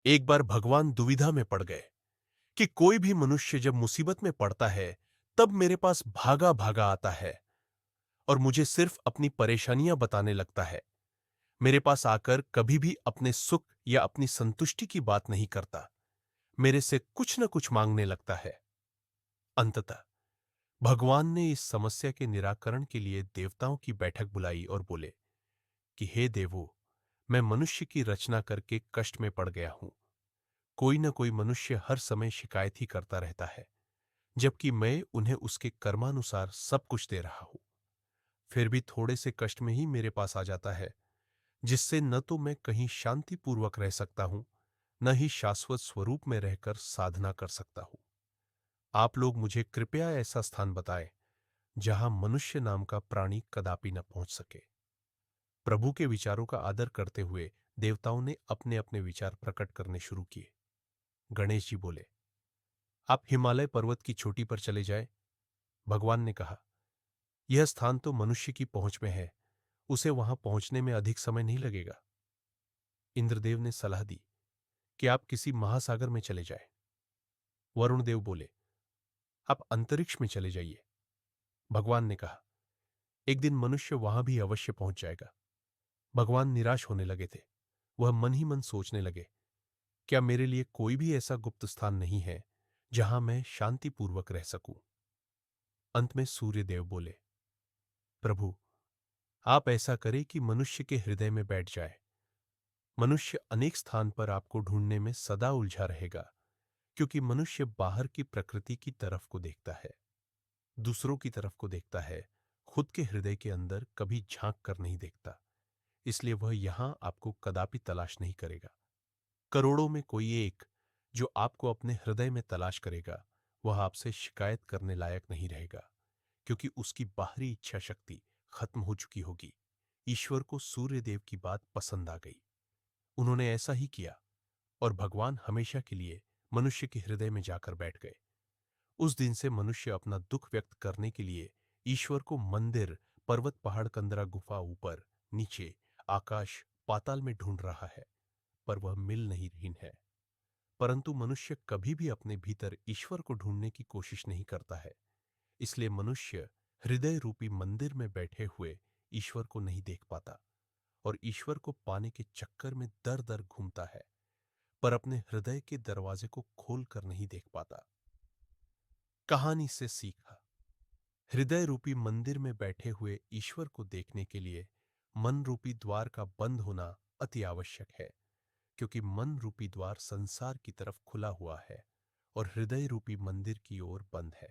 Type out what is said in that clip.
एक बार भगवान दुविधा में पड़ गए कि कोई भी मनुष्य जब मुसीबत में पड़ता है तब मेरे पास भागा भागा आता है और मुझे सिर्फ अपनी परेशानियां बताने लगता है। मेरे पास आकर कभी भी अपने सुख या अपनी संतुष्टि की बात नहीं करता, मेरे से कुछ न कुछ मांगने लगता है। अंततः भगवान ने इस समस्या के निराकरण के लिए देवताओं की बैठक बुलाई और बोले कि हे देवो, मैं मनुष्य की रचना करके कष्ट में पड़ गया हूं। कोई न कोई मनुष्य हर समय शिकायत ही करता रहता है, जबकि मैं उन्हें उसके कर्मानुसार सब कुछ दे रहा हूं। फिर भी थोड़े से कष्ट में ही मेरे पास आ जाता है, जिससे न तो मैं कहीं शांतिपूर्वक रह सकता हूं, न ही शाश्वत स्वरूप में रहकर साधना कर सकता हूं। आप लोग मुझे कृपया ऐसा स्थान बताएं जहां मनुष्य नाम का प्राणी कदापि न पहुंच सके। प्रभु के विचारों का आदर करते हुए देवताओं ने अपने अपने विचार प्रकट करने शुरू किए। गणेश जी बोले, आप हिमालय पर्वत की चोटी पर चले जाएं। भगवान ने कहा, यह स्थान तो मनुष्य की पहुंच में है, उसे वहां पहुंचने में अधिक समय नहीं लगेगा। इंद्रदेव ने सलाह दी कि आप किसी महासागर में चले जाएं। वरुण देव बोले, आप अंतरिक्ष में चले जाइए। भगवान ने कहा, एक दिन मनुष्य वहां भी अवश्य पहुंच जाएगा। भगवान निराश होने लगे थे। वह मन ही मन सोचने लगे, क्या मेरे लिए कोई भी ऐसा गुप्त स्थान नहीं है जहां मैं शांतिपूर्वक रह सकूं। अंत में सूर्य देव बोले, प्रभु, आप ऐसा करें कि मनुष्य के हृदय में बैठ जाए। मनुष्य अनेक स्थान पर आपको ढूंढने में सदा उलझा रहेगा, क्योंकि मनुष्य बाहर की प्रकृति की तरफ को देखता है, दूसरों की तरफ को देखता है, खुद के हृदय के अंदर कभी झांक कर नहीं देखता। इसलिए वह यहां आपको कदापि तलाश नहीं करेगा। करोड़ों में कोई एक जो आपको अपने हृदय में तलाश करेगा, वह आपसे शिकायत करने लायक नहीं रहेगा, क्योंकि उसकी बाहरी इच्छा शक्ति खत्म हो चुकी होगी। ईश्वर को सूर्यदेव की बात पसंद आ गई। उन्होंने ऐसा ही किया और भगवान हमेशा के लिए मनुष्य के हृदय में जाकर बैठ गए। उस दिन से मनुष्य अपना दुख व्यक्त करने के लिए ईश्वर को मंदिर, पर्वत, पहाड़, कंदरा, गुफा, ऊपर, नीचे, आकाश, पाताल में ढूंढ रहा है, पर वह मिल नहीं रही है। परंतु मनुष्य कभी भी अपने भीतर ईश्वर को ढूंढने की कोशिश नहीं करता है। इसलिए मनुष्य हृदय रूपी मंदिर में बैठे हुए ईश्वर को नहीं देख पाता और ईश्वर को पाने के चक्कर में दर दर घूमता है, पर अपने हृदय के दरवाजे को खोल कर नहीं देख पाता। कहानी से सीखा, हृदय रूपी मंदिर में बैठे हुए ईश्वर को देखने के लिए मन रूपी द्वार का बंद होना अति आवश्यक है, क्योंकि मन रूपी द्वार संसार की तरफ खुला हुआ है और हृदय रूपी मंदिर की ओर बंद है।